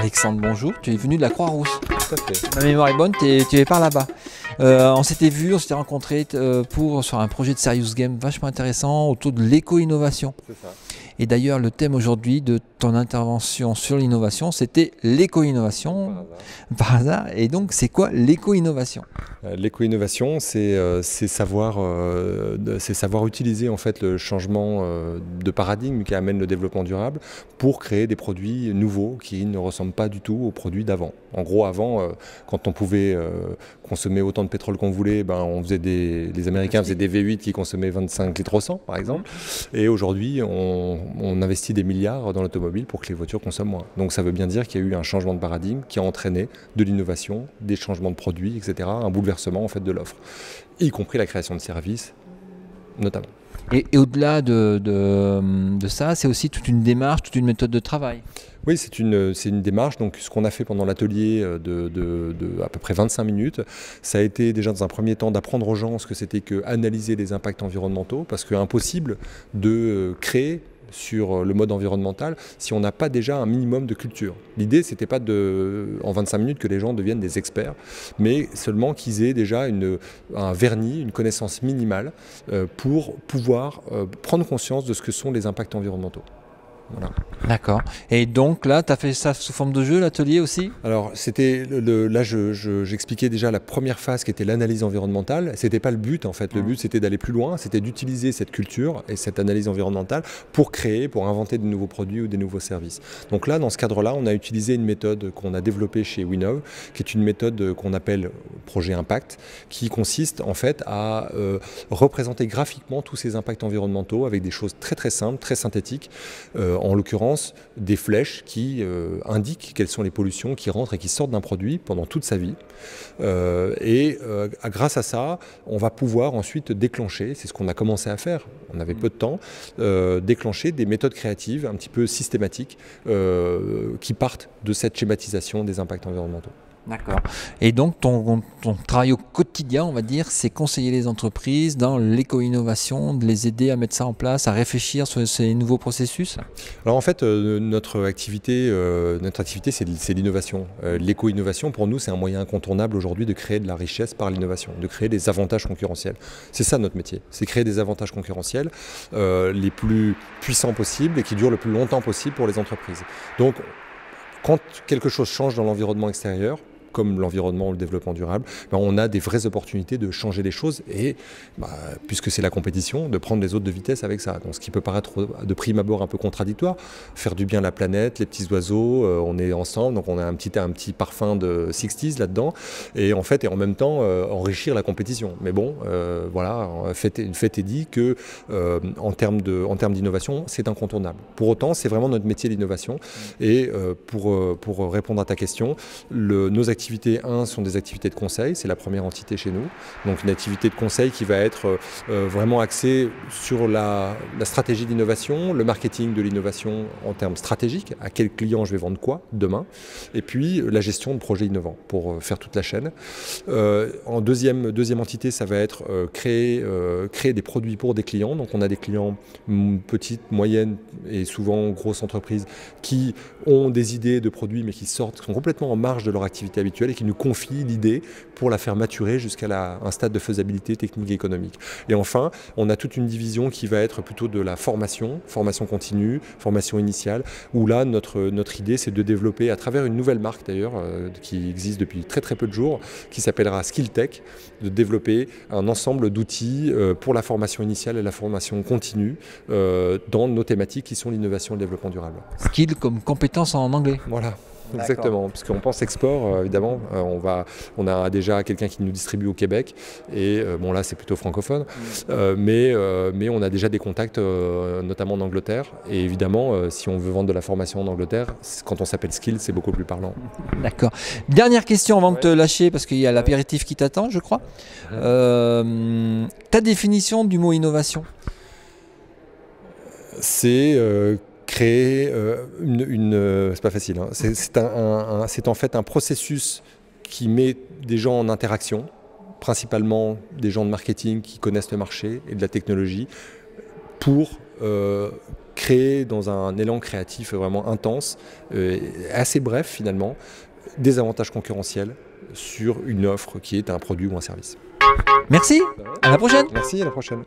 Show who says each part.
Speaker 1: Alexandre, bonjour. Tu es venu de la Croix-Rousse.
Speaker 2: Tout à fait.
Speaker 1: Ma mémoire est bonne, tu es par là-bas. On s'était vu, on s'était rencontrés sur un projet de Serious Game vachement intéressant autour de l'éco-innovation.
Speaker 2: C'est ça.
Speaker 1: Et d'ailleurs, le thème aujourd'hui de ton intervention sur l'innovation, c'était l'éco-innovation. Par hasard. Et donc, c'est quoi l'éco-innovation?
Speaker 2: L'éco-innovation, c'est savoir utiliser en fait le changement de paradigme qui amène le développement durable pour créer des produits nouveaux qui ne ressemblent pas du tout aux produits d'avant. En gros, avant, quand on pouvait consommer autant de pétrole qu'on voulait, on faisait les Américains faisaient des V8 qui consommaient 25 litres au 100, par exemple. Et aujourd'hui, on investit des milliards dans l'automobile pour que les voitures consomment moins. Donc ça veut bien dire qu'il y a eu un changement de paradigme qui a entraîné de l'innovation, des changements de produits, etc., un bouleversement en fait de l'offre, y compris la création de services, notamment.
Speaker 1: Et au-delà de ça, c'est aussi toute une démarche, toute une méthode de travail.
Speaker 2: Oui, c'est une démarche. Donc, ce qu'on a fait pendant l'atelier de à peu près 25 minutes, ça a été déjà dans un premier temps d'apprendre aux gens ce que c'était que analyser les impacts environnementaux, parce que impossible de créer sur le mode environnemental si on n'a pas déjà un minimum de culture. L'idée, c'était pas en 25 minutes que les gens deviennent des experts, mais seulement qu'ils aient déjà un vernis, une connaissance minimale pour pouvoir prendre conscience de ce que sont les impacts environnementaux. Voilà.
Speaker 1: D'accord. Et donc là, tu as fait ça sous forme de jeu, l'atelier aussi?
Speaker 2: Alors, là, j'expliquais déjà la première phase qui était l'analyse environnementale. C'était pas le but, en fait. Le but, c'était d'aller plus loin, c'était d'utiliser cette culture et cette analyse environnementale pour inventer de nouveaux produits ou des nouveaux services. Donc là, dans ce cadre-là, on a utilisé une méthode qu'on a développée chez Winov, qui est une méthode qu'on appelle projet impact, qui consiste en fait à représenter graphiquement tous ces impacts environnementaux avec des choses très très simples, très synthétiques. En l'occurrence, des flèches qui indiquent quelles sont les pollutions qui rentrent et qui sortent d'un produit pendant toute sa vie. Grâce à ça, on va pouvoir ensuite déclencher, c'est ce qu'on a commencé à faire, on avait peu de temps, déclencher des méthodes créatives un petit peu systématiques qui partent de cette schématisation des impacts environnementaux.
Speaker 1: D'accord. Et donc, ton travail au quotidien, on va dire, c'est conseiller les entreprises dans l'éco-innovation, de les aider à mettre ça en place, à réfléchir sur ces nouveaux processus?
Speaker 2: Alors en fait, notre activité, c'est l'innovation. L'éco-innovation, pour nous, c'est un moyen incontournable aujourd'hui de créer de la richesse par l'innovation, de créer des avantages concurrentiels. C'est ça notre métier, c'est créer des avantages concurrentiels les plus puissants possibles et qui durent le plus longtemps possible pour les entreprises. Donc, quand quelque chose change dans l'environnement extérieur, comme l'environnement ou le développement durable, on a des vraies opportunités de changer les choses et, puisque c'est la compétition, de prendre les autres de vitesse avec ça. Donc, ce qui peut paraître de prime abord un peu contradictoire, faire du bien à la planète, les petits oiseaux, on est ensemble, donc on a un petit parfum de 60s là-dedans, et en fait, et en même temps, enrichir la compétition. Mais bon, voilà, fait est dit que en termes d'innovation, c'est incontournable. Pour autant, c'est vraiment notre métier l'innovation, et pour répondre à ta question, nos activités sont des activités de conseil, c'est la première entité chez nous. Donc une activité de conseil qui va être vraiment axée sur la stratégie d'innovation, le marketing de l'innovation en termes stratégiques, à quel client je vais vendre quoi demain, et puis la gestion de projets innovants pour faire toute la chaîne. En deuxième entité, ça va être créer des produits pour des clients. Donc on a des clients petites, moyennes et souvent grosses entreprises qui ont des idées de produits mais qui sont complètement en marge de leur activité habituelle et qui nous confie l'idée pour la faire maturer jusqu'à un stade de faisabilité technique et économique. Et enfin, on a toute une division qui va être plutôt de la formation continue, formation initiale, où là, notre idée, c'est de développer, à travers une nouvelle marque d'ailleurs, qui existe depuis très très peu de jours, qui s'appellera SkillTech, de développer un ensemble d'outils pour la formation initiale et la formation continue dans nos thématiques qui sont l'innovation et le développement durable.
Speaker 1: Skill comme compétence en anglais.
Speaker 2: Voilà. Exactement, parce qu'on pense export, évidemment, on a déjà quelqu'un qui nous distribue au Québec, et bon là c'est plutôt francophone, mais on a déjà des contacts, notamment en Angleterre, et évidemment, si on veut vendre de la formation en Angleterre, quand on s'appelle Skill, c'est beaucoup plus parlant.
Speaker 1: D'accord. Dernière question avant de te lâcher, parce qu'il y a l'apéritif qui t'attend, je crois. Ta définition du mot innovation?
Speaker 2: C'est... créer c'est pas facile, hein. C'est en fait un processus qui met des gens en interaction, principalement des gens de marketing qui connaissent le marché et de la technologie, pour créer dans un élan créatif vraiment intense, assez bref finalement, des avantages concurrentiels sur une offre qui est un produit ou un service.
Speaker 1: Merci, à la prochaine.
Speaker 2: Merci, à la prochaine.